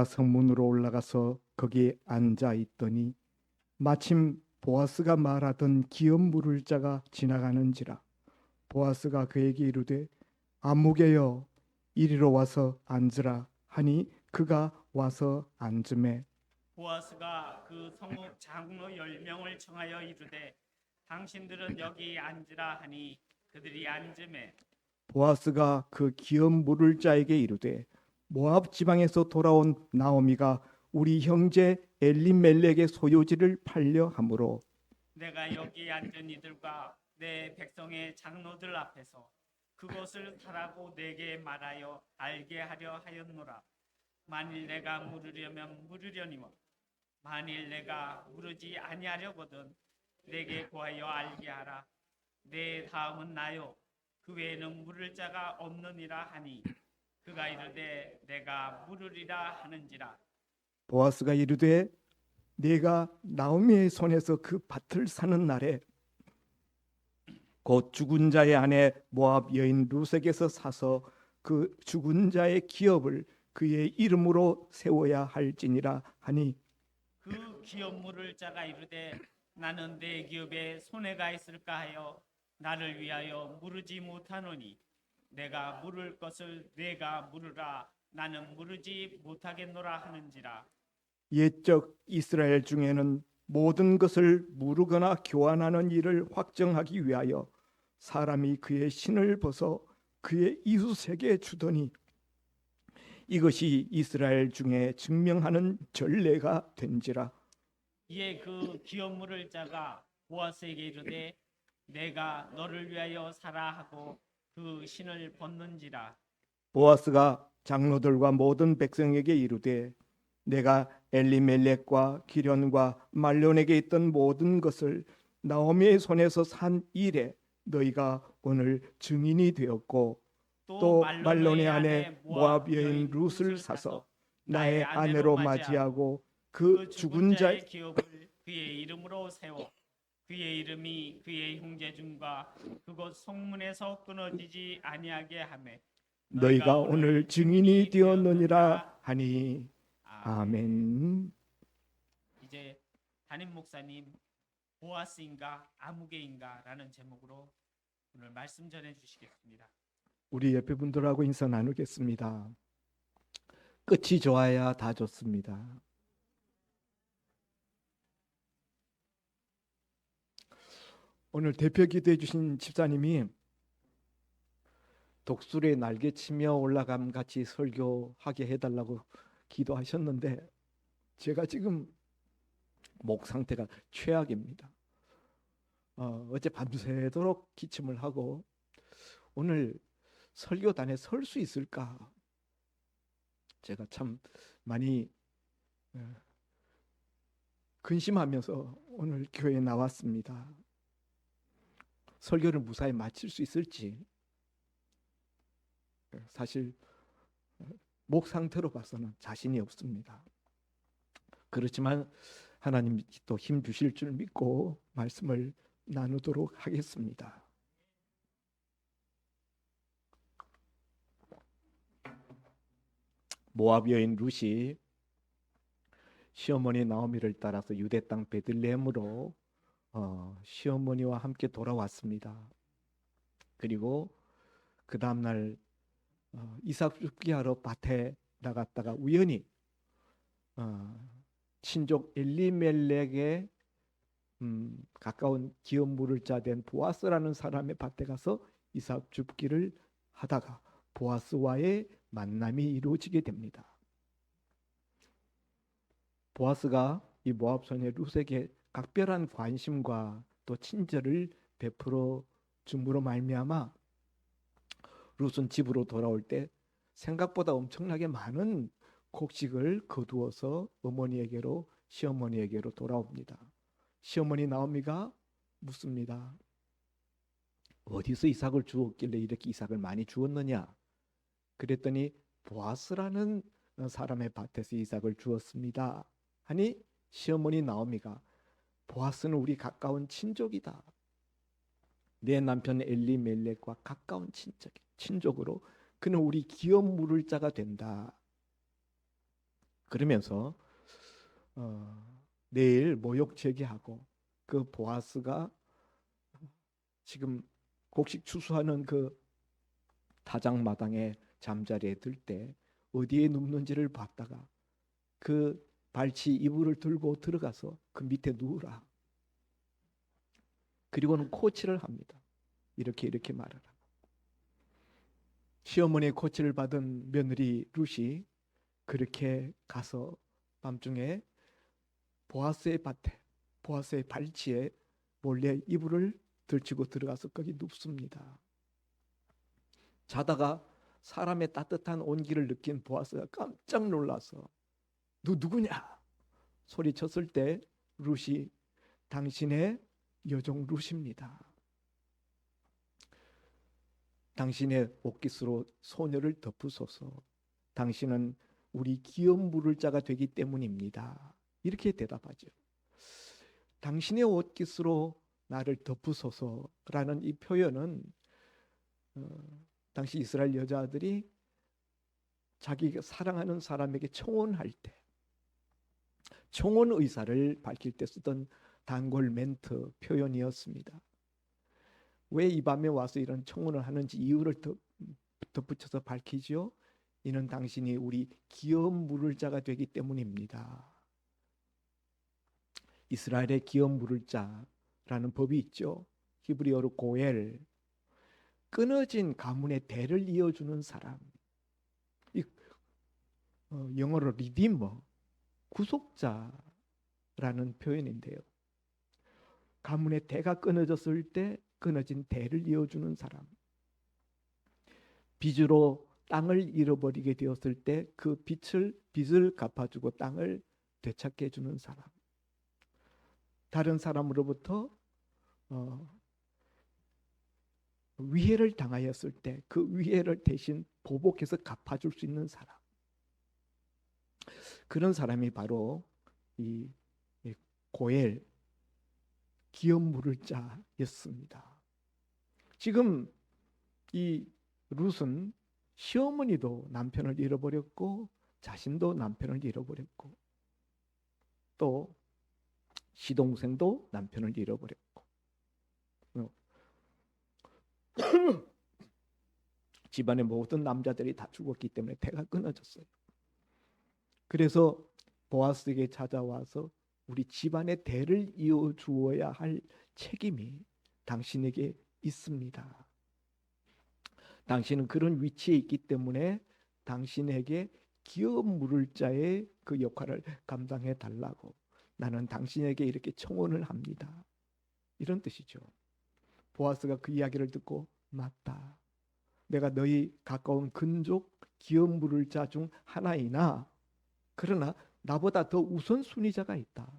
성문으로 올라가서 거기에 앉아 있더니 마침 보아스가 말하던 기업 물을 자가 지나가는지라. 보아스가 그에게 이르되 아무개여 이리로 와서 앉으라 하니 그가 와서 앉으매 보아스가 그 성읍 장로 10명을 청하여 이르되 당신들은 여기 앉으라 하니 그들이 앉음에 보아스가 그 기업 물을 자에게 이르되 모압 지방에서 돌아온 나오미가 우리 형제 엘리멜렉의 소유지를 팔려 함으로 내가 여기 앉은 이들과 내 백성의 장로들 앞에서 그것을 사라고 내게 말하여 알게 하려 하였노라. 만일 내가 물으려면 물으려니와 만일 내가 물으지 아니하려거든 내게 구하여 알게 하라. 내 다음은 나요 그 외에는 물을 자가 없느니라 하니 그가 이르되 내가 물으리라 하는지라. 보아스가 이르되 네가 나오미의 손에서 그 밭을 사는 날에 곧 죽은 자의 아내 모압 여인 루색에서 사서 그 죽은 자의 기업을 그의 이름으로 세워야 할지니라 하니 그 기업 물을 자가 이르되 나는 내 기업에 손해가 있을까 하여 나를 위하여 물으지 못하노니 내가 물을 것을 내가 물으라 나는 물으지 못하겠노라 하는지라. 옛적 이스라엘 중에는 모든 것을 무르거나 교환하는 일을 확정하기 위하여 사람이 그의 신을 벗어 그의 이웃에게 주더니 이것이 이스라엘 중에 증명하는 전례가 된지라. 이에 그 기업 물을 자가 보아스에게 이르되 내가 너를 위하여 사라 하고 그 신을 벗는지라. 보아스가 장로들과 모든 백성에게 이르되 내가 엘리멜렉과 기련과 말론에게 있던 모든 것을 나오미의 손에서 산 일에 너희가 오늘 증인이 되었고 또 말론의 아내 모압 여인 룻을 사서 나의 아내로 맞이하고 그 죽은 자의 기업을 그의 이름으로 세워 그의 이름이 그의 형제중과 그곳 성문에서 끊어지지 아니하게 하매 너희가 오늘 증인이 되었느니라 하니 아멘. 이제 담임 목사님 보아스인가 아무개인가라는 제목으로 오늘 말씀 전해 주시겠습니다. 우리 옆에 분들하고 인사 나누겠습니다. 끝이 좋아야 다 좋습니다. 오늘 대표 기도해 주신 집사님이 독수리의 날개치며 올라감 같이 설교하게 해달라고 기도하셨는데 제가 지금 목 상태가 최악입니다. 어제 밤새도록 기침을 하고 오늘 설교단에 설 수 있을까 제가 참 많이 근심하면서 오늘 교회에 나왔습니다. 설교를 무사히 마칠 수 있을지 사실 목 상태로 봐서는 자신이 없습니다. 그렇지만 하나님이 또 힘 주실 줄 믿고 말씀을 나누도록 하겠습니다. 모압 여인 룻이 시어머니 나오미를 따라서 유대 땅 베들레헴으로 시어머니와 함께 돌아왔습니다. 그리고 그 다음날 이삭 줍기 하러 밭에 나갔다가 우연히 친족 엘리멜렉의 가까운 기업 물을 자 된 보아스라는 사람의 밭에 가서 이삭 줍기를 하다가 보아스와의 만남이 이루어지게 됩니다. 보아스가 이 모압 소녀 룻에게 각별한 관심과 또 친절을 베풀어 줌으로 말미암아 룻은 집으로 돌아올 때 생각보다 엄청나게 많은 곡식을 거두어서 어머니에게로 시어머니에게로 돌아옵니다. 시어머니 나오미가 묻습니다. 어디서 이삭을 주었길래 이렇게 이삭을 많이 주었느냐? 그랬더니 보아스라는 사람의 밭에서 이삭을 주었습니다. 하니 시어머니 나오미가 보아스는 우리 가까운 친족이다. 내 남편 엘리멜렉과 가까운 친족으로 그는 우리 기업 물을 자가 된다. 그러면서 내일 모욕 제기하고 그 보아스가 지금 곡식 추수하는 그 타작마당에 잠자리에 들 때 어디에 눕는지를 봤다가 그 발치 이불을 들고 들어가서 그 밑에 누우라. 그리고는 코치를 합니다. 이렇게 말하라. 시어머니의 코치를 받은 며느리 룻이 그렇게 가서 밤중에 보아스의 밭에, 보아스의 발치에 몰래 이불을 들치고 들어가서 거기 눕습니다. 자다가 사람의 따뜻한 온기를 느낀 보아스가 깜짝 놀라서 너 누구냐? 소리쳤을 때 룻이 당신의 여종 룻입니다. 당신의 옷깃으로 소녀를 덮으소서. 당신은 우리 기업 물을 자가 되기 때문입니다. 이렇게 대답하죠. 당신의 옷깃으로 나를 덮으소서라는 이 표현은 당시 이스라엘 여자들이 자기가 사랑하는 사람에게 청혼할 때 청혼 의사를 밝힐 때 쓰던 단골 멘트 표현이었습니다. 왜 이 밤에 와서 이런 청혼을 하는지 이유를 덧붙여서 밝히지요. 이는 당신이 우리 기업 물을 자가 되기 때문입니다. 이스라엘의 기업 물을 자라는 법이 있죠. 히브리어로 고엘, 끊어진 가문의 대를 이어주는 사람. 영어로 리디머, 구속자라는 표현인데요. 가문의 대가 끊어졌을 때 끊어진 대를 이어주는 사람. 빚으로 땅을 잃어버리게 되었을 때 그 빚을 갚아주고 땅을 되찾게 해주는 사람. 다른 사람으로부터 위해를 당하였을 때 그 위해를 대신 보복해서 갚아줄 수 있는 사람. 그런 사람이 바로 이 고엘, 기업 물을 자였습니다. 지금 이 룻은 시어머니도 남편을 잃어버렸고 자신도 남편을 잃어버렸고 또 시동생도 남편을 잃어버렸고 집안의 모든 남자들이 다 죽었기 때문에 대가 끊어졌어요. 그래서 보아스에게 찾아와서 우리 집안의 대를 이어주어야 할 책임이 당신에게 있습니다. 당신은 그런 위치에 있기 때문에 당신에게 기업 물을 자의 그 역할을 감당해 달라고 나는 당신에게 이렇게 청혼을 합니다. 이런 뜻이죠. 보아스가 그 이야기를 듣고 맞다. 내가 너희 가까운 근족 기업 물을 자 중 하나이나 그러나 나보다 더 우선순위자가 있다.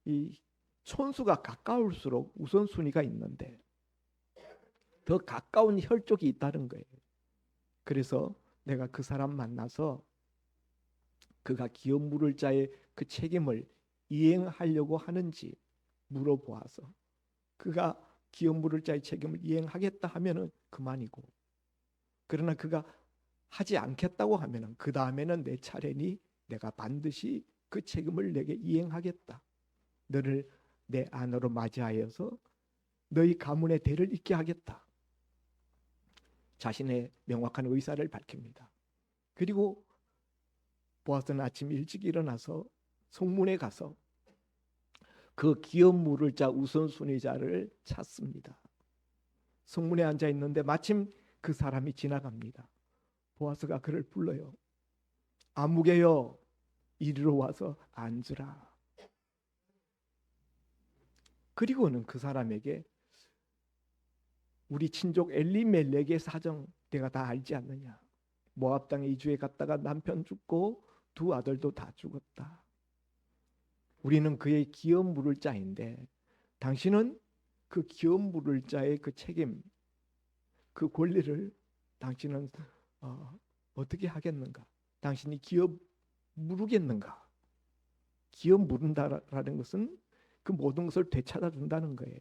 이 촌수가 가까울수록 우선순위가 있는데 더 가까운 혈족이 있다는 거예요. 그래서 내가 그 사람 만나서 그가 기업 물을 자의 그 책임을 이행하려고 하는지 물어보아서 그가 기업 물을 자의 책임을 이행하겠다 하면은 그만이고 그러나 그가 하지 않겠다고 하면은 그 다음에는 내 차례니 내가 반드시 그 책임을 내게 이행하겠다. 너를 내 아내로 맞이하여서 너희 가문의 대를 잇게 하겠다. 자신의 명확한 의사를 밝힙니다. 그리고 보아스는 아침 일찍 일어나서 성문에 가서 그 기업 물을 자 우선순위자를 찾습니다. 성문에 앉아 있는데 마침 그 사람이 지나갑니다. 보아스가 그를 불러요. 아무개여 이리로 와서 앉으라. 그리고는 그 사람에게 우리 친족 엘리멜렉의 사정 내가 다 알지 않느냐. 모압 땅에 이주해 갔다가 남편 죽고 두 아들도 다 죽었다. 우리는 그의 기업 물을 자인데 당신은 그 기업 물을 자의 그 책임, 그 권리를 당신은 어떻게 하겠는가? 당신이 기업 물으겠는가? 기업 물은다라는 것은 그 모든 것을 되찾아 준다는 거예요.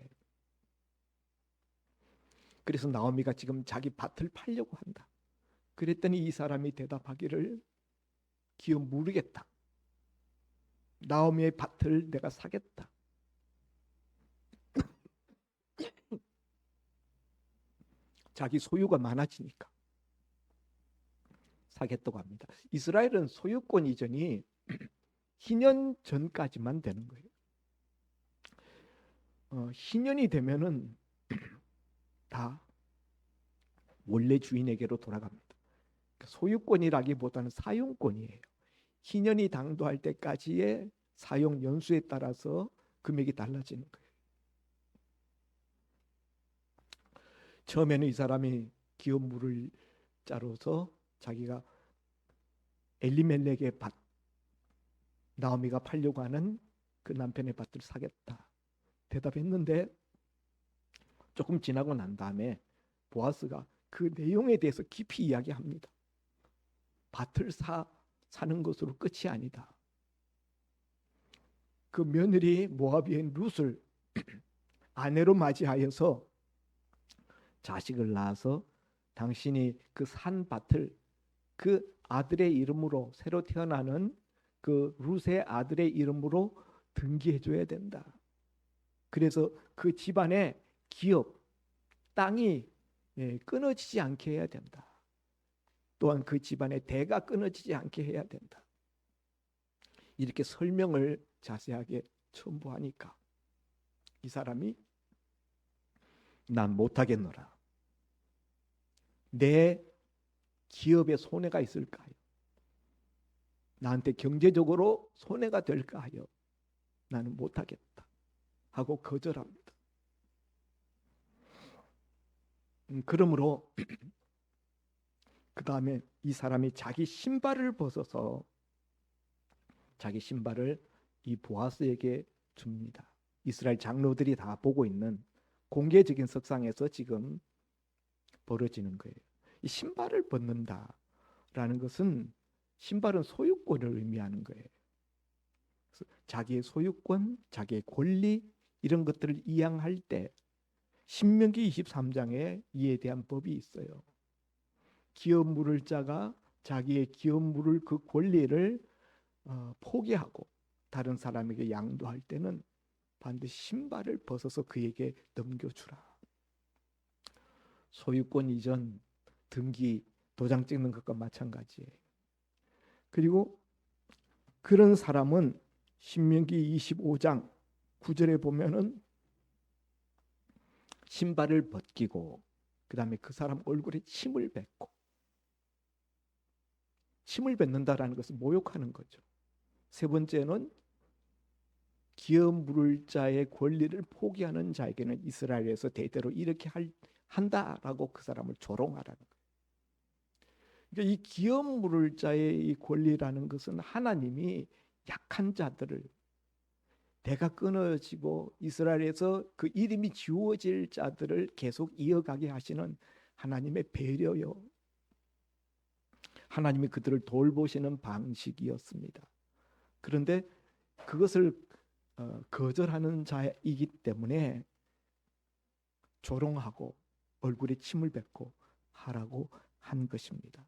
그래서 나오미가 지금 자기 밭을 팔려고 한다. 그랬더니 이 사람이 대답하기를 기어 무르겠다. 나오미의 밭을 내가 사겠다. 자기 소유가 많아지니까 사겠다고 합니다. 이스라엘은 소유권 이전이 희년 전까지만 되는 거예요. 희년이 되면은 다 원래 주인에게로 돌아갑니다. 소유권이라기보다는 사용권이에요. 희년이 당도할 때까지의 사용 연수에 따라서 금액이 달라지는 거예요. 처음에는 이 사람이 기업 물을 자로서 자기가 엘리멜렉의 밭, 나오미가 팔려고 하는 그 남편의 밭을 사겠다 대답했는데, 조금 지나고 난 다음에 보아스가 그 내용에 대해서 깊이 이야기합니다. 밭을 사는 것으로 끝이 아니다. 그 며느리 모아비인 룻을 아내로 맞이하여서 자식을 낳아서 당신이 그 산 밭을 그 아들의 이름으로, 새로 태어나는 그 룻의 아들의 이름으로 등기해 줘야 된다. 그래서 그 집안의 기업, 땅이 끊어지지 않게 해야 된다. 또한 그 집안의 대가 끊어지지 않게 해야 된다. 이렇게 설명을 자세하게 첨부하니까 이 사람이 난 못하겠노라. 내 기업에 손해가 있을까 하여, 나한테 경제적으로 손해가 될까 하여 나는 못하겠다 하고 거절합니다. 그러므로 그 다음에 이 사람이 자기 신발을 벗어서 자기 신발을 이 보아스에게 줍니다. 이스라엘 장로들이 다 보고 있는 공개적인 석상에서 지금 벌어지는 거예요. 이 신발을 벗는다라는 것은, 신발은 소유권을 의미하는 거예요. 그래서 자기의 소유권, 자기의 권리, 이런 것들을 이양할 때 신명기 23장에 이에 대한 법이 있어요. 기업 물을 자가 자기의 기업 물을 그 권리를 포기하고 다른 사람에게 양도할 때는 반드시 신발을 벗어서 그에게 넘겨주라. 소유권 이전, 등기, 도장 찍는 것과 마찬가지예요. 그리고 그런 사람은 신명기 25장 9절에 보면은 신발을 벗기고 그 다음에 그 사람 얼굴에 침을 뱉고, 침을 뱉는다라는 것은 모욕하는 거죠. 세 번째는 기업 물을 자의 권리를 포기하는 자에게는 이스라엘에서 대대로 이렇게 한다라고 그 사람을 조롱하라는 거예요. 그러니까 이 기업 물을 자의 이 권리라는 것은 하나님이 약한 자들을, 대가 끊어지고 이스라엘에서 그 이름이 지워질 자들을 계속 이어가게 하시는 하나님의 배려요. 하나님이 그들을 돌보시는 방식이었습니다. 그런데 그것을 거절하는 자이기 때문에 조롱하고 얼굴에 침을 뱉고 하라고 한 것입니다.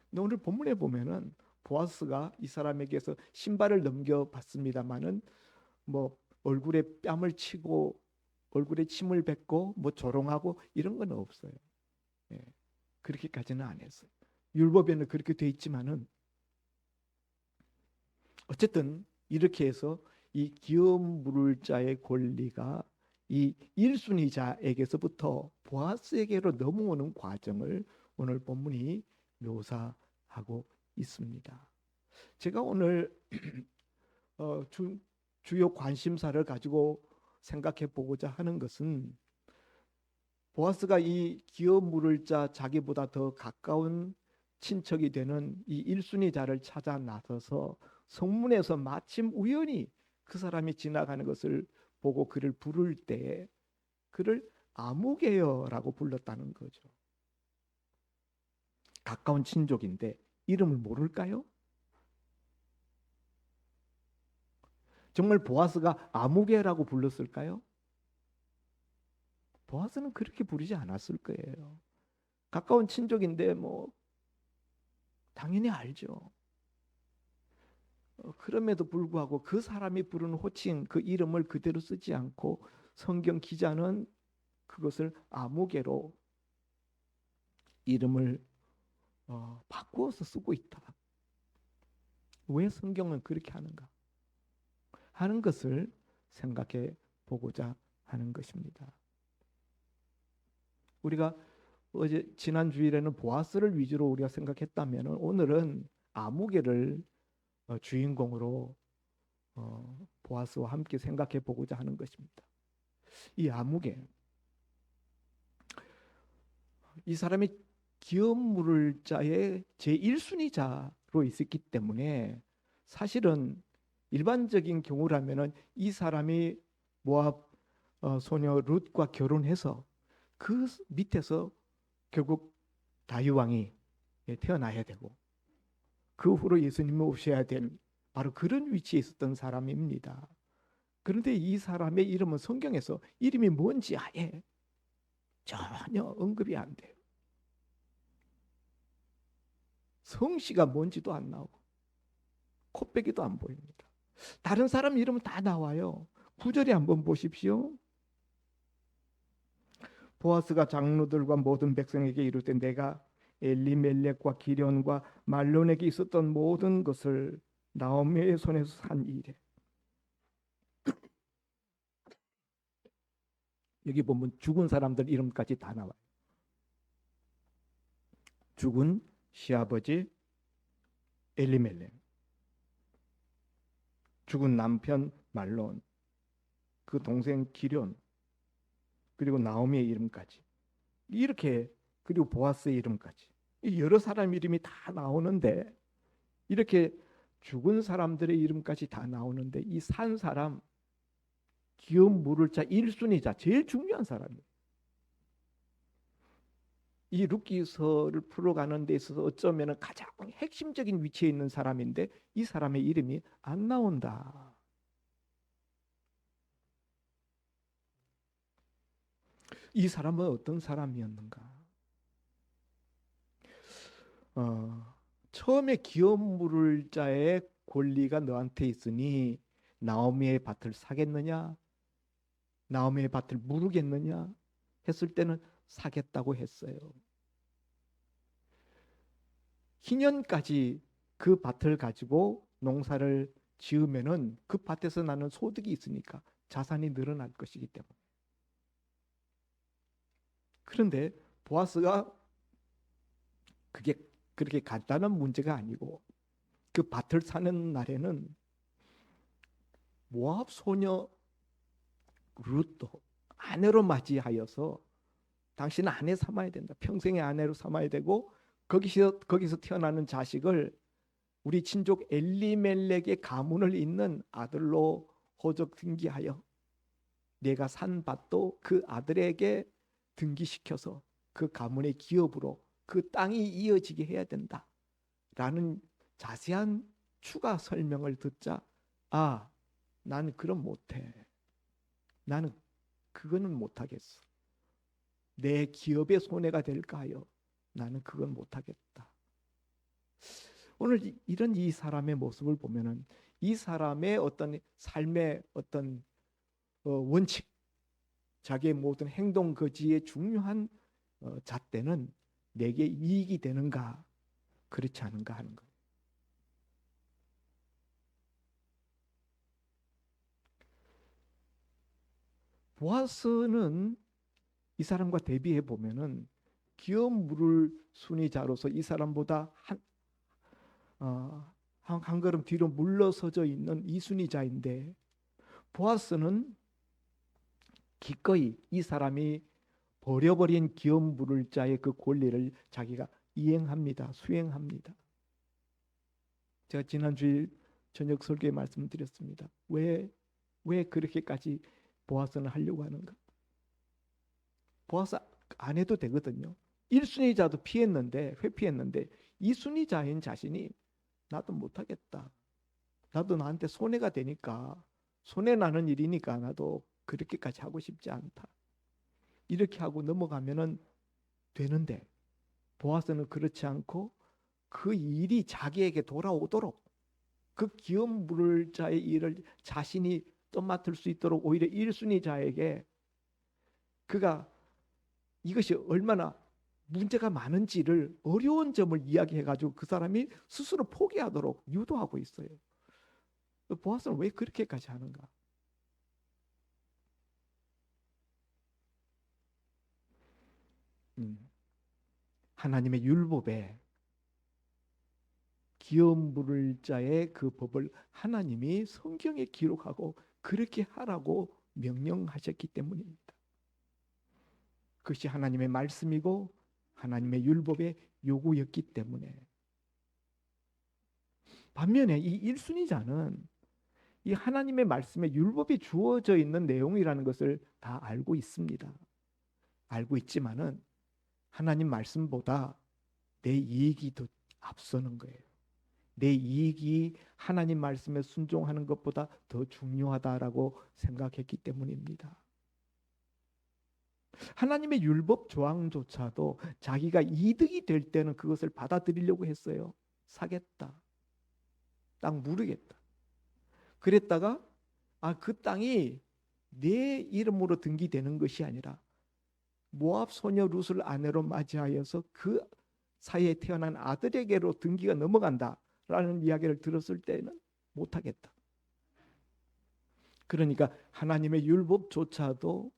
근데 오늘 본문에 보면은 보아스가 이 사람에게서 신발을 넘겨받습니다마는 뭐 얼굴에 뺨을 치고 얼굴에 침을 뱉고 뭐 조롱하고 이런 건 없어요. 그렇게까지는 안 했어요. 율법에는 그렇게 돼 있지만은 어쨌든 이렇게 해서 이 기업 물을 자의 권리가 이 1순위자에게서부터 보아스에게로 넘어오는 과정을 오늘 본문이 묘사하고 있습니다. 제가 오늘 주요 관심사를 가지고 생각해 보고자 하는 것은, 보아스가 이 기업 물을 자 자기보다 더 가까운 친척이 되는 이 1순위자를 찾아 나서서 성문에서 마침 우연히 그 사람이 지나가는 것을 보고 그를 부를 때 그를 아무개여라고 불렀다는 거죠. 가까운 친족인데 이름을 모를까요? 정말 보아스가 아무개라고 불렀을까요? 보아스는 그렇게 부르지 않았을 거예요. 가까운 친족인데 뭐 당연히 알죠. 그럼에도 불구하고 그 사람이 부른 호칭 그 이름을 그대로 쓰지 않고 성경 기자는 그것을 아무개로 이름을 바꾸어서 쓰고 있다. 왜 성경은 그렇게 하는가 하는 것을 생각해 보고자 하는 것입니다. 우리가 어제 지난 주일에는 보아스를 위주로 우리가 생각했다면 오늘은 아무개를 주인공으로 보아스와 함께 생각해 보고자 하는 것입니다. 이 아무개, 이 사람이 기업 물자의 제1순위자로 있었기 때문에 사실은 일반적인 경우라면은 이 사람이 모압 소녀 룻과 결혼해서 그 밑에서 결국 다윗 왕이 태어나야 되고 그 후로 예수님이 오셔야 될 바로 그런 위치에 있었던 사람입니다. 그런데 이 사람의 이름은 성경에서 이름이 뭔지 아예 전혀 언급이 안 돼요. 성씨가 뭔지도 안 나오고 코빼기도 안 보입니다. 다른 사람 이름은 다 나와요. 9절에 한번 보십시오. 보아스가 장로들과 모든 백성에게 이르되 내가 엘리멜렉과 기련과 말론에게 있었던 모든 것을 나오미의 손에서 산 이래. 여기 보면 죽은 사람들 이름까지 다 나와요. 죽은 시아버지 엘리멜렉, 죽은 남편 말론, 그 동생 기련, 그리고 나오미의 이름까지 이렇게, 그리고 보아스의 이름까지 여러 사람 이름이 다 나오는데, 이렇게 죽은 사람들의 이름까지 다 나오는데 이 산 사람 기업 물을 자 1순위자 제일 중요한 사람이에요. 이 룻기서를 풀어가는 데 있어서 어쩌면 가장 핵심적인 위치에 있는 사람인데 이 사람의 이름이 안 나온다. 이 사람은 어떤 사람이었는가? 처음에 기업 물을 자의 권리가 너한테 있으니 나오미의 밭을 사겠느냐? 나오미의 밭을 무르겠느냐? 했을 때는 사겠다고 했어요. 희년까지 그 밭을 가지고 농사를 지으면은 그 밭에서 나는 소득이 있으니까 자산이 늘어날 것이기 때문에. 그런데 보아스가 그게 그렇게 간단한 문제가 아니고 그 밭을 사는 날에는 모압 소녀 룻도 아내로 맞이하여서 당신은 아내 삼아야 된다. 평생의 아내로 삼아야 되고 거기서 태어나는 자식을 우리 친족 엘리멜렉의 가문을 잇는 아들로 호적 등기하여 내가 산 밭도 그 아들에게 등기시켜서 그 가문의 기업으로 그 땅이 이어지게 해야 된다. 라는 자세한 추가 설명을 듣자 나는 그럼 못해. 나는 그거는 못하겠어. 내 기업의 손해가 될까 하여 나는 그건 못하겠다. 오늘 이런 이 사람의 모습을 보면은 이 사람의 어떤 삶의 어떤 원칙, 자기의 모든 행동 거지의 중요한 잣대는 내게 이익이 되는가 그렇지 않은가 하는 거예요. 보아스는 이 사람과 대비해 보면은 기업 물을 순위자로서 이 사람보다 한 걸음 뒤로 물러서져 있는 이 순위자인데, 보아스는 기꺼이 이 사람이 버려버린 기업 물을 자의 그 권리를 자기가 이행합니다. 수행합니다. 제가 지난주일 저녁 설교에 말씀드렸습니다. 왜 그렇게까지 보아스는 하려고 하는가? 보아스 안 해도 되거든요. 1순위자도 회피했는데 2순위자인 자신이 나도 못하겠다. 나도 나한테 손해가 되니까, 손해 나는 일이니까 나도 그렇게까지 하고 싶지 않다. 이렇게 하고 넘어가면은 되는데, 보아스는 그렇지 않고 그 일이 자기에게 돌아오도록 그 기업 물을 자의 일을 자신이 떠맡을 수 있도록 오히려 1순위 자에게 그가 이것이 얼마나 문제가 많은지를 어려운 점을 이야기해가지고 그 사람이 스스로 포기하도록 유도하고 있어요. 보아스는 왜 그렇게까지 하는가? 하나님의 율법에 기업 물을 자의 그 법을 하나님이 성경에 기록하고 그렇게 하라고 명령하셨기 때문입니다. 그것이 하나님의 말씀이고 하나님의 율법의 요구였기 때문에. 반면에 이 1순위자는 이 하나님의 말씀에 율법이 주어져 있는 내용이라는 것을 다 알고 있습니다. 알고 있지만은 하나님 말씀보다 내 이익이 더 앞서는 거예요. 내 이익이 하나님 말씀에 순종하는 것보다 더 중요하다라고 생각했기 때문입니다. 하나님의 율법 조항조차도 자기가 이득이 될 때는 그것을 받아들이려고 했어요. 사겠다. 땅 무르겠다. 그랬다가 그 땅이 내 이름으로 등기되는 것이 아니라 모압 소녀 룻을 아내로 맞이하여서 그 사이에 태어난 아들에게로 등기가 넘어간다라는 이야기를 들었을 때는 못하겠다. 그러니까 하나님의 율법조차도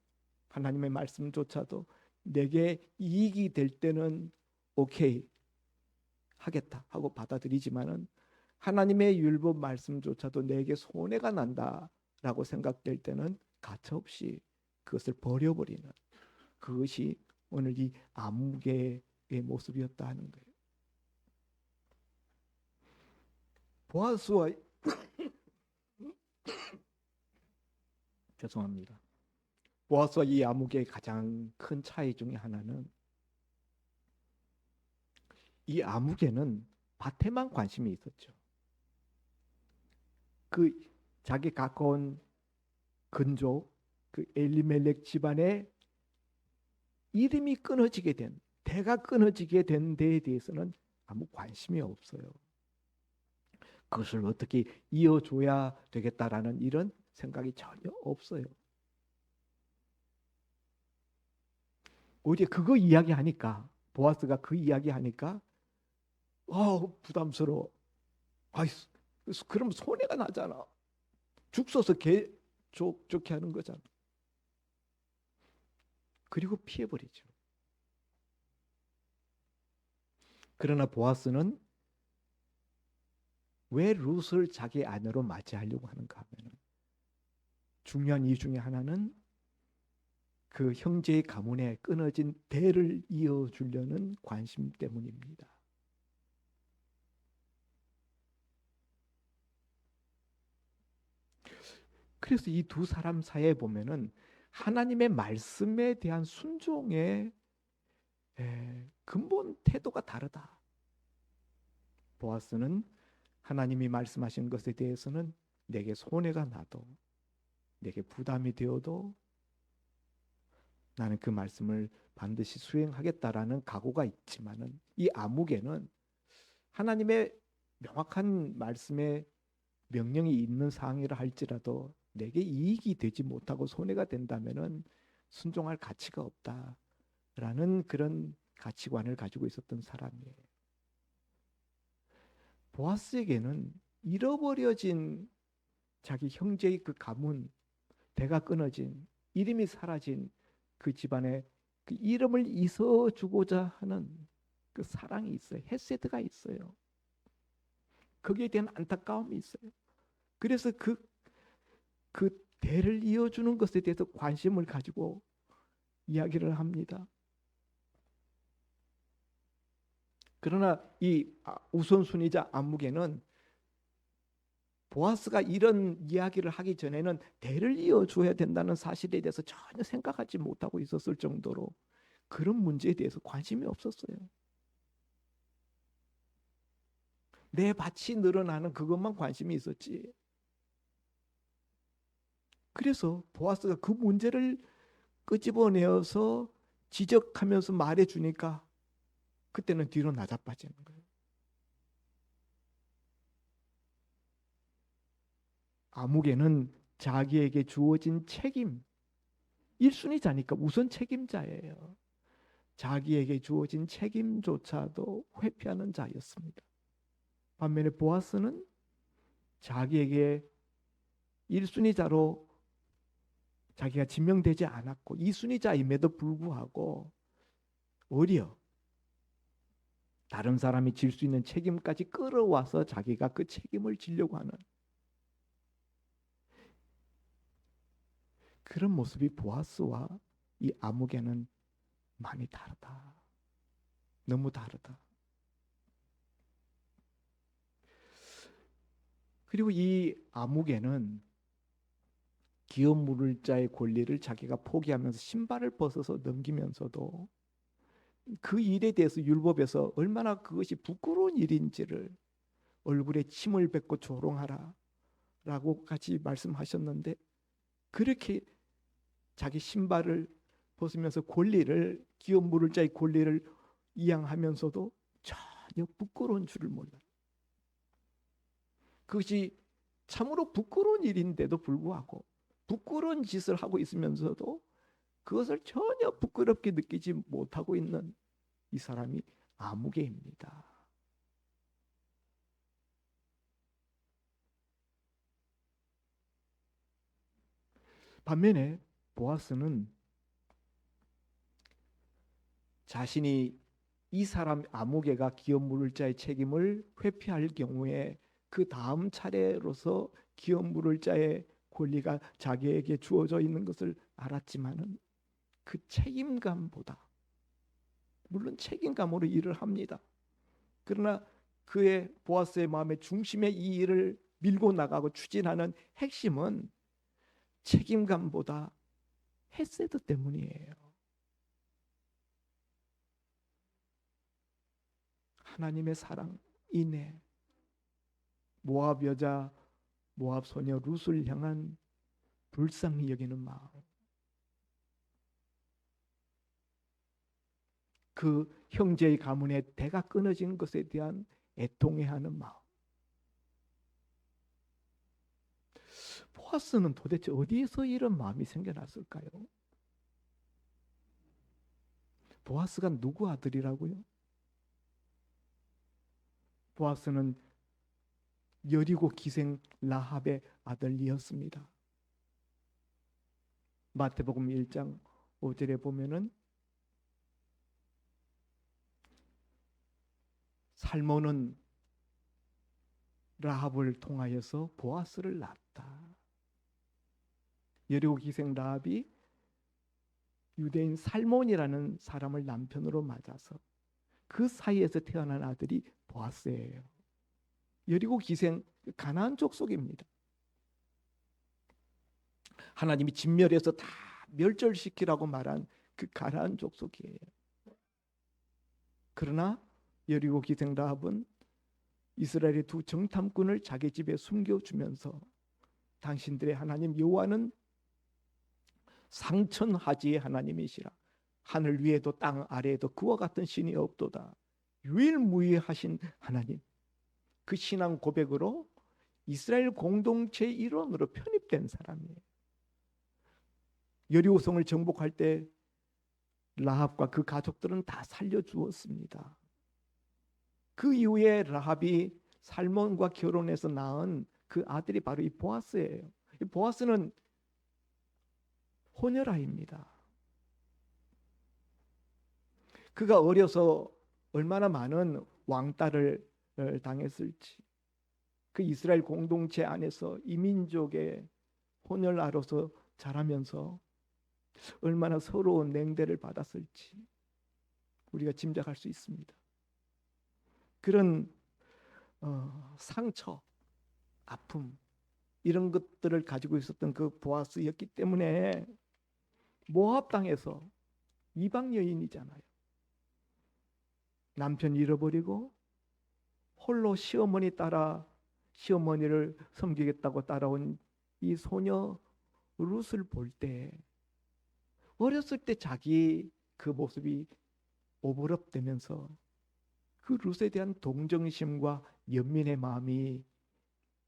하나님의 말씀조차도 내게 이익이 될 때는 오케이 하겠다 하고 받아들이지만은 하나님의 율법 말씀조차도 내게 손해가 난다라고 생각될 때는 가차없이 그것을 버려버리는 그것이 오늘 이 아무개의 모습이었다 하는 거예요. 보아스와 죄송합니다. 보아스와 이 아무개의 가장 큰 차이 중에 하나는 이 아무개는 밭에만 관심이 있었죠. 그 자기 가까운 근족 그 엘리멜렉 집안의 이름이 끊어지게 된 대가 끊어지게 된 데에 대해서는 아무 관심이 없어요. 그것을 어떻게 이어줘야 되겠다라는 이런 생각이 전혀 없어요. 오히려 그거 이야기하니까 보아스가 그 이야기하니까 부담스러워. 그럼 손해가 나잖아. 죽 써서 개 좋게 하는 거잖아. 그리고 피해버리죠. 그러나 보아스는 왜 룻을 자기 아내로 맞이하려고 하는가 하면 중요한 이유 중에 하나는 그 형제의 가문에 끊어진 대를 이어주려는 관심 때문입니다. 그래서 이 두 사람 사이에 보면은 하나님의 말씀에 대한 순종의 근본 태도가 다르다. 보아스는 하나님이 말씀하신 것에 대해서는 내게 손해가 나도 내게 부담이 되어도 나는 그 말씀을 반드시 수행하겠다라는 각오가 있지만은 이 아무개는 하나님의 명확한 말씀에 명령이 있는 사항이라 할지라도 내게 이익이 되지 못하고 손해가 된다면은 순종할 가치가 없다라는 그런 가치관을 가지고 있었던 사람이에요. 보아스에게는 잃어버려진 자기 형제의 그 가문, 대가 끊어진 이름이 사라진 그 집안에 그 이름을 잊어주고자 하는 그 사랑이 있어요. 헤세드가 있어요. 거기에 대한 안타까움이 있어요. 그래서 그 대를 이어주는 것에 대해서 관심을 가지고 이야기를 합니다. 그러나 이 우선순위자 아무개는 보아스가 이런 이야기를 하기 전에는 대를 이어줘야 된다는 사실에 대해서 전혀 생각하지 못하고 있었을 정도로 그런 문제에 대해서 관심이 없었어요. 내 밭이 늘어나는 그것만 관심이 있었지. 그래서 보아스가 그 문제를 끄집어내어서 지적하면서 말해주니까 그때는 뒤로 나자빠지는 거예요. 아무개는 자기에게 주어진 책임, 1순위자니까 우선 책임자예요. 자기에게 주어진 책임조차도 회피하는 자였습니다. 반면에 보아스는 자기에게 1순위자로 자기가 지명되지 않았고 2순위자임에도 불구하고 오히려 다른 사람이 질 수 있는 책임까지 끌어와서 자기가 그 책임을 지려고 하는 그런 모습이 보아스와 이 아무개는 많이 다르다. 너무 다르다. 그리고 이 아무개는 기업 물을 자의 권리를 자기가 포기하면서 신발을 벗어서 넘기면서도 그 일에 대해서 율법에서 얼마나 그것이 부끄러운 일인지를 얼굴에 침을 뱉고 조롱하라 라고 같이 말씀하셨는데 그렇게 자기 신발을 벗으면서 권리를 기업 물을 자의 권리를 이양하면서도 전혀 부끄러운 줄을 몰라요. 그것이 참으로 부끄러운 일인데도 불구하고 부끄러운 짓을 하고 있으면서도 그것을 전혀 부끄럽게 느끼지 못하고 있는 이 사람이 아무개입니다. 반면에 보아스는 자신이 이 사람 아무개가 기업 물을 자의 책임을 회피할 경우에 그 다음 차례로서 기업 물을 자의 권리가 자기에게 주어져 있는 것을 알았지만은 그 책임감보다 물론 책임감으로 일을 합니다. 그러나 그의 보아스의 마음의 중심에 이 일을 밀고 나가고 추진하는 핵심은 책임감보다 헤세드 때문이에요. 하나님의 사랑, 인애, 모압 여자, 모압 소녀 룻을 향한 불쌍히 여기는 마음, 그 형제의 가문의 대가 끊어진 것에 대한 애통해하는 마음. 보아스는 도대체 어디에서 이런 마음이 생겨났을까요? 보아스가 누구 아들이라고요? 보아스는 여리고 기생 라합의 아들이었습니다. 마태복음 1장 5절에 보면은 살몬은 라합을 통하여서 보아스를 낳았다. 여리고 기생 라합이 유대인 살몬이라는 사람을 남편으로 맞아서 그 사이에서 태어난 아들이 보아스예요. 여리고 기생 가나안 족속입니다. 하나님이 진멸해서 다 멸절시키라고 말한 그 가나안 족속이에요. 그러나 여리고 기생 라합은 이스라엘의 두 정탐꾼을 자기 집에 숨겨주면서 당신들의 하나님 여호와는 상천하지의 하나님이시라. 하늘 위에도 땅 아래에도 그와 같은 신이 없도다. 유일무이하신 하나님. 그 신앙 고백으로 이스라엘 공동체 일원으로 편입된 사람이에요. 여리고성을 정복할 때 라합과 그 가족들은 다 살려주었습니다. 그 이후에 라합이 살몬과 결혼해서 낳은 그 아들이 바로 이 보아스예요. 이 보아스는 혼혈아입니다. 그가 어려서 얼마나 많은 왕따를 당했을지, 그 이스라엘 공동체 안에서 이민족의 혼혈아로서 자라면서 얼마나 서러운 냉대를 받았을지 우리가 짐작할 수 있습니다. 그런 상처, 아픔 이런 것들을 가지고 있었던 그 보아스였기 때문에 모압 땅에서 이방 여인이잖아요. 남편 잃어버리고 홀로 시어머니 따라 시어머니를 섬기겠다고 따라온 이 소녀 룻을 볼 때 어렸을 때 자기 그 모습이 오버럽되면서 그 룻에 대한 동정심과 연민의 마음이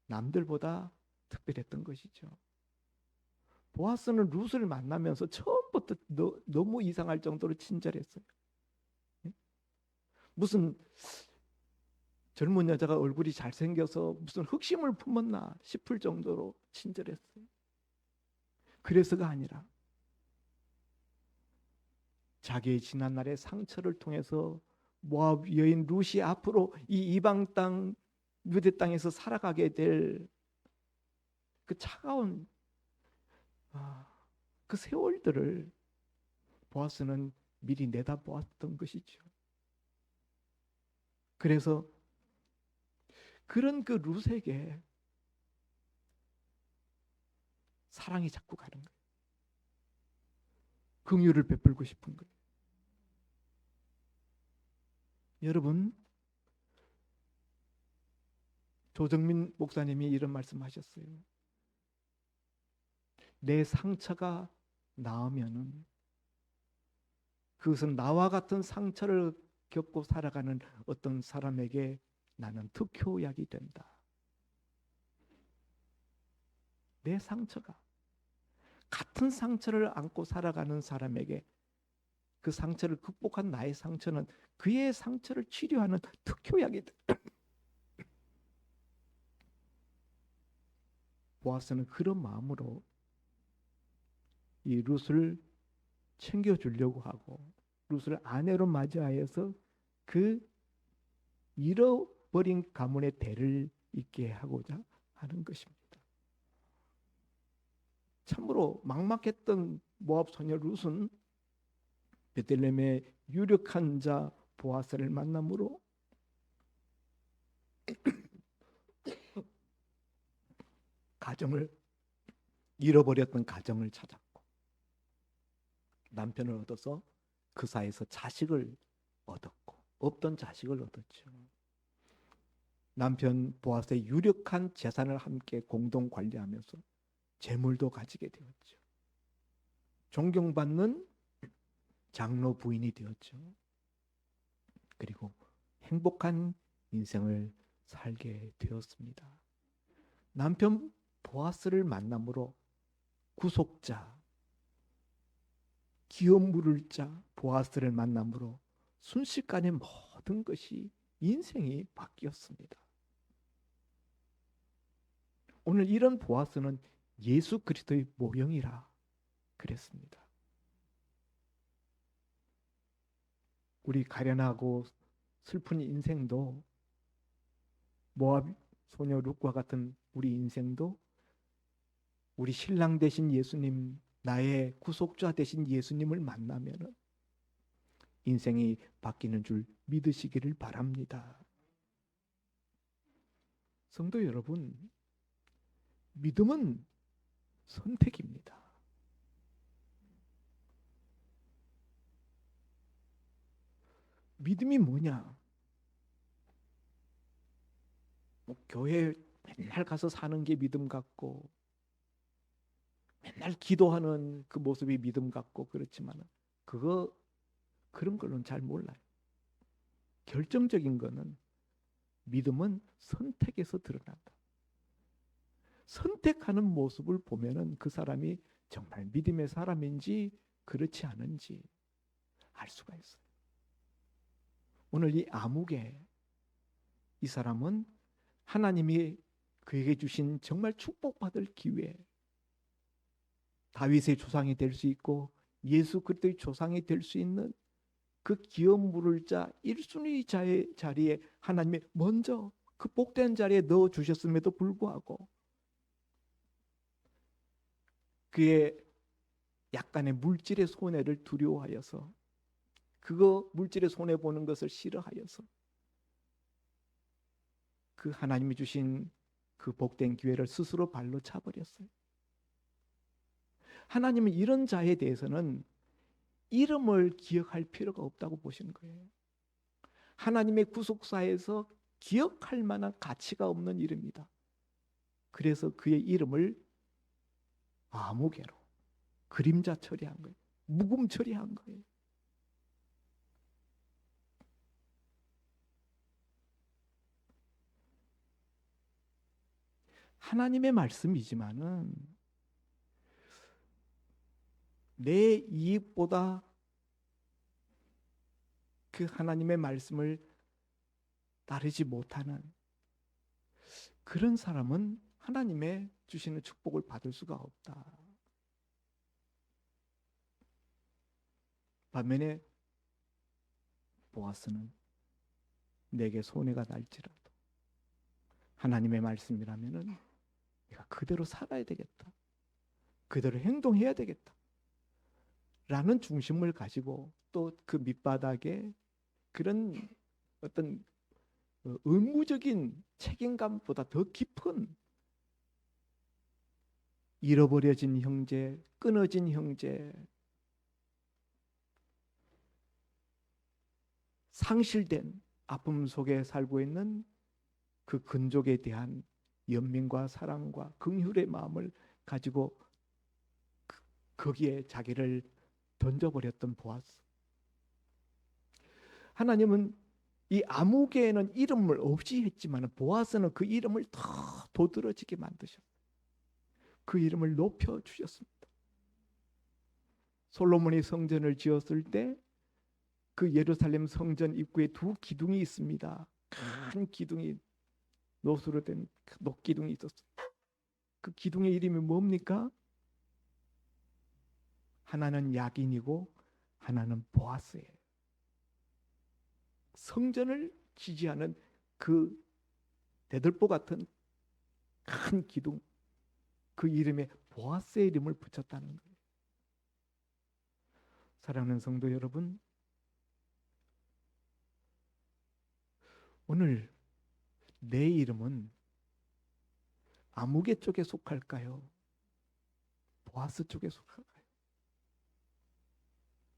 남들보다 특별했던 것이죠. 보아스는 룻을 만나면서 처음부터 너무 이상할 정도로 친절했어요. 예? 무슨 젊은 여자가 얼굴이 잘생겨서 무슨 흑심을 품었나 싶을 정도로 친절했어요. 그래서가 아니라 자기의 지난날의 상처를 통해서 모압 여인 룻이 앞으로 이 이방 땅 유대 땅에서 살아가게 될 그 차가운 그 세월들을 보아스는 미리 내다보았던 것이죠. 그래서 그런 그 룻에게 사랑이 자꾸 가는 거예요. 긍휼을 베풀고 싶은 거예요. 여러분, 조정민 목사님이 이런 말씀하셨어요. 내 상처가 나으면은 그것은 나와 같은 상처를 겪고 살아가는 어떤 사람에게 나는 특효약이 된다. 내 상처가 같은 상처를 안고 살아가는 사람에게 그 상처를 극복한 나의 상처는 그의 상처를 치료하는 특효약이 된다. 보아스는 그런 마음으로 이 룻을 챙겨주려고 하고 룻을 아내로 맞이하여서 그 잃어버린 가문의 대를 잇게 하고자 하는 것입니다. 참으로 막막했던 모압 소녀 룻은 베들레헴의 유력한 자 보아스를 만남으로 가정을 잃어버렸던 가정을 찾았고 남편을 얻어서 그 사이에서 자식을 얻었고 없던 자식을 얻었죠. 남편 보아스의 유력한 재산을 함께 공동 관리하면서 재물도 가지게 되었죠. 존경받는 장로 부인이 되었죠. 그리고 행복한 인생을 살게 되었습니다. 남편 보아스를 만남으로 구속자, 기업 물을 자 보아스를 만남으로 순식간에 모든 것이 인생이 바뀌었습니다. 오늘 이런 보아스는 예수 그리스도의 모형이라 그랬습니다. 우리 가련하고 슬픈 인생도 모압 소녀 룻과 같은 우리 인생도 우리 신랑 되신 예수님, 나의 구속자 되신 예수님을 만나면 인생이 바뀌는 줄 믿으시기를 바랍니다. 성도 여러분, 믿음은 선택입니다. 믿음이 뭐냐? 교회 맨날 가서 사는 게 믿음 같고 맨날 기도하는 그 모습이 믿음 같고 그렇지만 그런 걸로는 잘 몰라요. 결정적인 거는 믿음은 선택에서 드러난다. 선택하는 모습을 보면은 그 사람이 정말 믿음의 사람인지 그렇지 않은지 알 수가 있어요. 오늘 이 아무개 이 사람은 하나님이 그에게 주신 정말 축복받을 기회, 다윗의 조상이 될 수 있고 예수 그리스도의 조상이 될 수 있는 그 기업 물을 자 1순위 자리에 하나님이 먼저 그 복된 자리에 넣어 주셨음에도 불구하고 그의 약간의 물질의 손해를 두려워하여서 그거 물질의 손해 보는 것을 싫어하여서 그 하나님이 주신 그 복된 기회를 스스로 발로 차버렸어요. 하나님은 이런 자에 대해서는 이름을 기억할 필요가 없다고 보시는 거예요. 하나님의 구속사에서 기억할 만한 가치가 없는 이름이다. 그래서 그의 이름을 아무개로 그림자 처리한 거예요. 묵음 처리한 거예요. 하나님의 말씀이지만은 내 이익보다 그 하나님의 말씀을 따르지 못하는 그런 사람은 하나님의 주시는 축복을 받을 수가 없다. 반면에 보아스는 내게 손해가 날지라도 하나님의 말씀이라면은 내가 그대로 살아야 되겠다. 그대로 행동해야 되겠다. 라는 중심을 가지고 또 그 밑바닥에 그런 어떤 의무적인 책임감보다 더 깊은 잃어버려진 형제, 끊어진 형제, 상실된 아픔 속에 살고 있는 그 근족에 대한 연민과 사랑과 긍휼의 마음을 가지고 거기에 자기를 던져버렸던 보아스. 하나님은 이 아무개에는 이름을 없이 했지만 보아스는 그 이름을 더 도드러지게 만드셨어요. 그 이름을 높여주셨습니다. 솔로몬이 성전을 지었을 때 그 예루살렘 성전 입구에 두 기둥이 있습니다. 큰 기둥이 노수로 된 녹기둥이 있었어요. 그 기둥의 이름이 뭡니까? 하나는 야긴이고 하나는 보아스예요. 성전을 지지하는 그 대들보 같은 큰 기둥, 그 이름에 보아스의 이름을 붙였다는 거예요. 사랑하는 성도 여러분, 오늘 내 이름은 아무개 쪽에 속할까요? 보아스 쪽에 속할까요?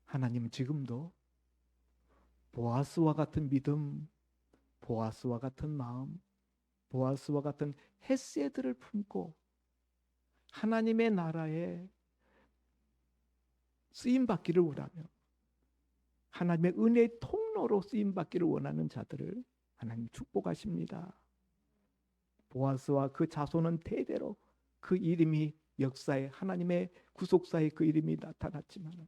하나님은 지금도 보아스와 같은 믿음, 보아스와 같은 마음, 보아스와 같은 헤세드를 품고 하나님의 나라에 쓰임받기를 원하며 하나님의 은혜의 통로로 쓰임받기를 원하는 자들을 하나님 축복하십니다. 보아스와 그 자손은 대대로 그 이름이 역사에 하나님의 구속사에 그 이름이 나타났지만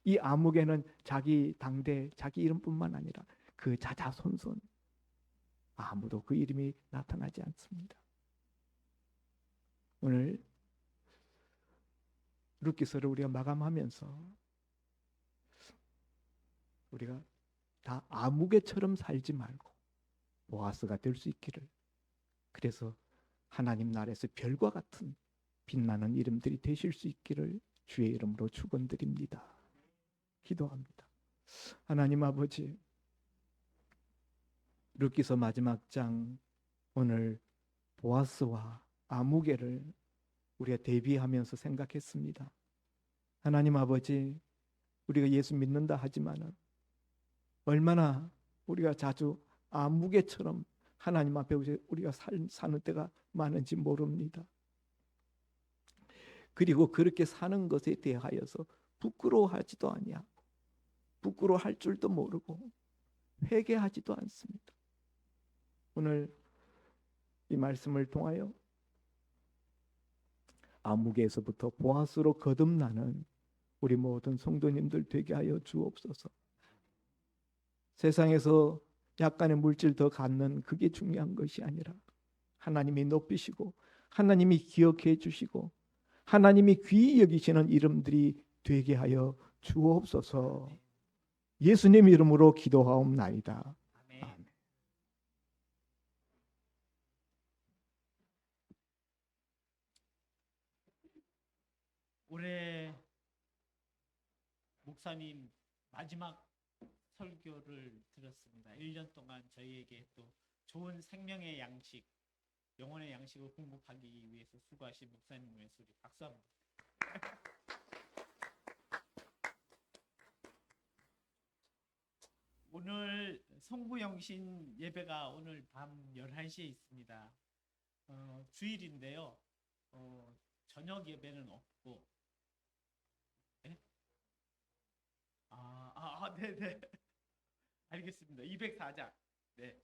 이 아무개는 자기 당대 자기 이름뿐만 아니라 그 자자손손 아무도 그 이름이 나타나지 않습니다. 오늘 룻기서를 우리가 마감하면서 우리가 다 아무개처럼 살지 말고 보아스가 될 수 있기를, 그래서 하나님 나라에서 별과 같은 빛나는 이름들이 되실 수 있기를 주의 이름으로 축원드립니다. 기도합니다. 하나님 아버지, 룻기서 마지막 장 오늘 보아스와 아무개를 우리가 대비하면서 생각했습니다. 하나님 아버지, 우리가 예수 믿는다 하지만은 얼마나 우리가 자주 아무개처럼 하나님 앞에 우리가 사는 때가 많은지 모릅니다. 그리고 그렇게 사는 것에 대하여서 부끄러워하지도 아니하고 부끄러워할 줄도 모르고 회개하지도 않습니다. 오늘 이 말씀을 통하여 아무개에서부터 보아스로 거듭나는 우리 모든 성도님들 되게 하여 주옵소서. 세상에서 약간의 물질 더 갖는 그게 중요한 것이 아니라 하나님이 높이시고 하나님이 기억해 주시고 하나님이 귀히 여기시는 이름들이 되게 하여 주옵소서. 예수님 이름으로 기도하옵나이다. 아멘. 아멘. 올해 목사님 마지막 설교를 들었습니다. 1년 동안 저희에게 또 좋은 생명의 양식, 영혼의 양식을 공급하기 위해서 수고하신 목사님 위해서 우리 박수합니다. 오늘 성부영신 예배가 오늘 밤 11시에 있습니다. 주일인데요. 저녁 예배는 없고. 네? 네네. 알겠습니다. 204장. 네.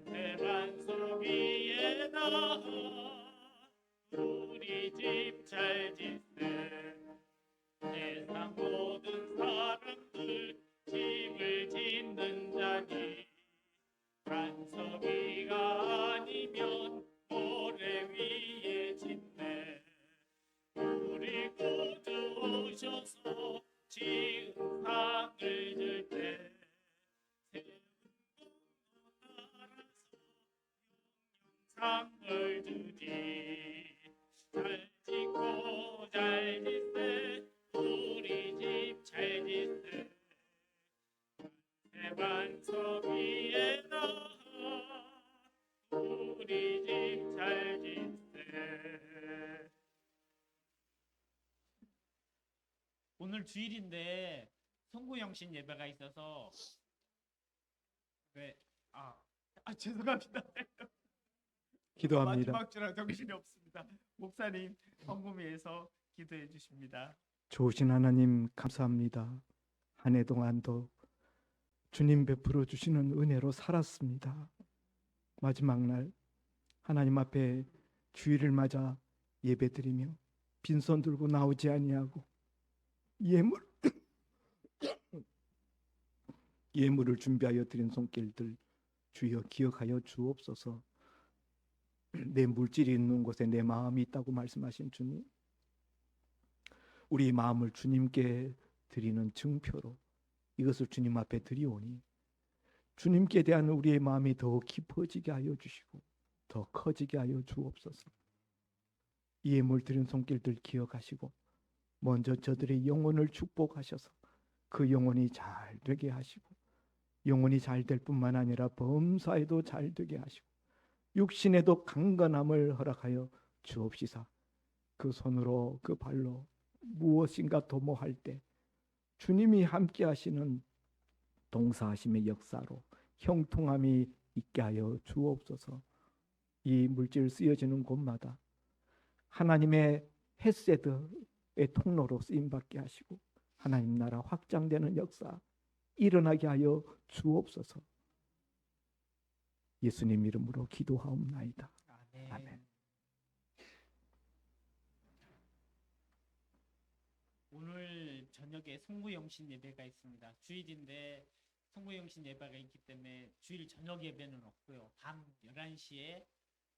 대만석 위에 나아 우리 집 잘 짓세. 세상 모든 사람들 집을 짓는 자니 간섭이가 아니면 모래 위에 짓네. 우리 구주 오셔서 지은 상을 줄때 상을 주지. 잘 짓고 잘 짓세. 우리 집 잘 짓세. 대만석 위에 나아 우리 집 잘 짓세. 오늘 주일인데 송구영신 예배가 있어서 죄송합니다. 기도합니다. 마지막 주라 정신이 없습니다. 목사님 헌금위에서 기도해 주십니다. 좋으신 하나님 감사합니다. 한 해 동안도 주님 베풀어 주시는 은혜로 살았습니다. 마지막 날 하나님 앞에 주일을 맞아 예배드리며 빈손 들고 나오지 아니하고 예물을 준비하여 드린 손길들 주여 기억하여 주옵소서. 내 물질이 있는 곳에 내 마음이 있다고 말씀하신 주님, 우리 마음을 주님께 드리는 증표로 이것을 주님 앞에 드리오니 주님께 대한 우리의 마음이 더 깊어지게 하여 주시고 더 커지게 하여 주옵소서. 이 예물 드린 손길들 기억하시고 먼저 저들의 영혼을 축복하셔서 그 영혼이 잘 되게 하시고 영혼이 잘 될 뿐만 아니라 범사에도 잘 되게 하시고 육신에도 강건함을 허락하여 주옵시사. 그 손으로 그 발로 무엇인가 도모할 때 주님이 함께 하시는 동사하심의 역사로 형통함이 있게 하여 주옵소서. 이 물질 쓰여지는 곳마다 하나님의 헤세드의 통로로 쓰임받게 하시고 하나님 나라 확장되는 역사 일어나게 하여 주옵소서. 예수님 이름으로 기도하옵나이다. 아멘. 오늘 저녁에 송구영신 예배가 있습니다. 주일인데 송구영신 예배가 있기 때문에 주일 저녁 예배는 없고요. 밤 11시에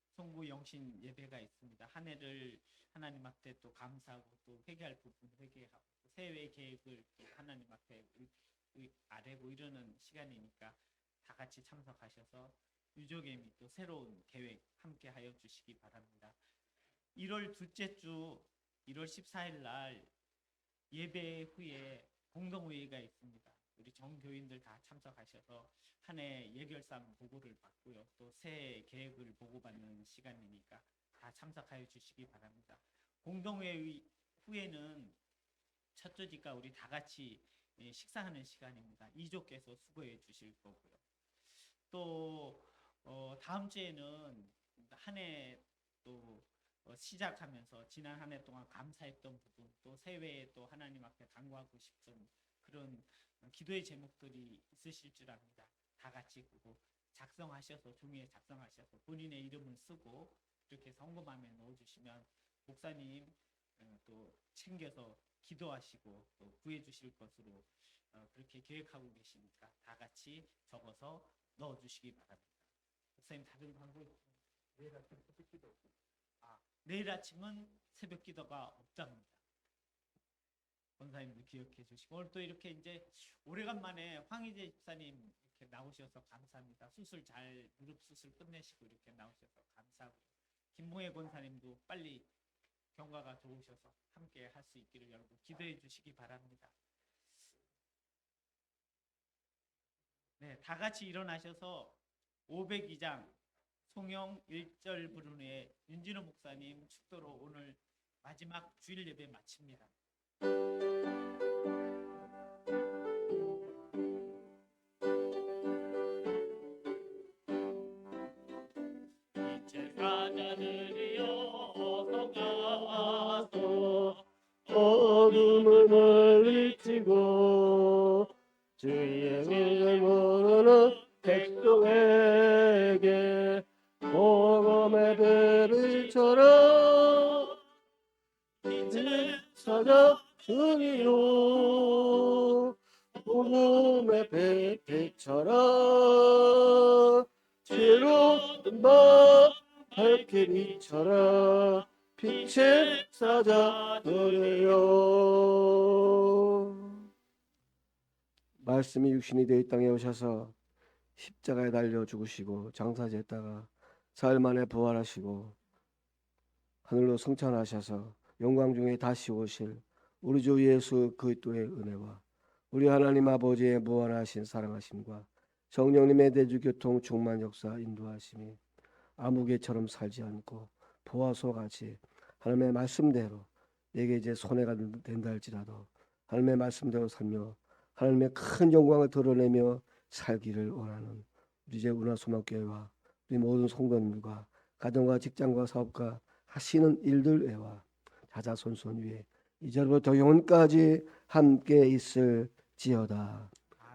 송구영신 예배가 있습니다. 한 해를 하나님 앞에 또 감사하고 또 회개할 부분 회개하고 새해 계획을 또 하나님 앞에 아뢰고 이러는 시간이니까 다 같이 참석하셔서 유족의 및 또 새로운 계획 함께 하여 주시기 바랍니다. 1월 둘째 주 1월 14일 날 예배 후에 공동회의가 있습니다. 우리 정교인들 다 참석하셔서 한 해 예결산 보고를 받고요. 또 새해 계획을 보고받는 시간이니까 다 참석하여 주시기 바랍니다. 공동회의 후에는 첫조직과 우리 다 같이 식사하는 시간입니다. 이조께서 수고해 주실 거고요. 또 다음 주에는 한 해 또 시작하면서 지난 한 해 동안 감사했던 부분 또 새해에 또 하나님 앞에 간구하고 싶은 그런 기도의 제목들이 있으실 줄 압니다. 다 같이 그거 작성하셔서 종이에 작성하셔서 본인의 이름을 쓰고 이렇게 헌금함에 넣어주시면 목사님 또 챙겨서 기도하시고 또 구해주실 것으로 그렇게 계획하고 계시니까 다 같이 적어서 넣어주시기 바랍니다. 목사님 다른 방법이 내일 아침 새벽 기도 내일 아침은 새벽 기도가 없답니다. 권사님도 기억해 주시고 오늘 또 이렇게 이제 오래간만에 황희재 집사님 이렇게 나오셔서 감사합니다. 수술 잘 무릎 수술 끝내시고 이렇게 나오셔서 감사하고 김봉혜 권사님도 빨리 경과가 좋으셔서 함께 할 수 있기를 여러분 기도해 주시기 바랍니다. 네, 다 같이 일어나셔서 502장 송영 1절 부르는 윤진호 목사님 축도로 오늘 마지막 주일 예배 마칩니다. 이제 사자들이여 어서 가서 어둠을 물리치고 주의 이름을 모르는 백성에게 복음의 빛처럼 빛을 찾아주니요 복음의 빛처럼 새로운 밤 밝게 비춰라 빛을 찾아주리요. 말씀이 육신이 되어 이 땅에 오셔서 십자가에 달려 죽으시고 장사됐다가 사흘 만에 부활하시고 하늘로 승천하셔서 영광 중에 다시 오실 우리 주 예수 그리스도의 은혜와 우리 하나님 아버지의 무한하신 사랑하심과 성령님의 대주교통 충만 역사 인도하심이 아무개처럼 살지 않고 보아서 같이 하나님의 말씀대로 내게 이제 손해가 된다 할지라도 하나님의 말씀대로 살며 하나님의 큰 영광을 드러내며 살기를 원하는 우리 이제 운하소망교회와 우리 모든 성도님들과 가정과 직장과 사업과 하시는 일들 외와 자자손손 위에 이제부터 영원까지 함께 있을지어다.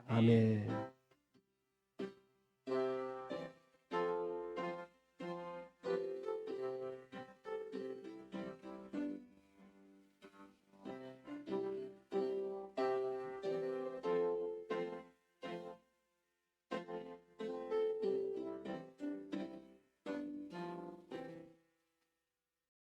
아멘.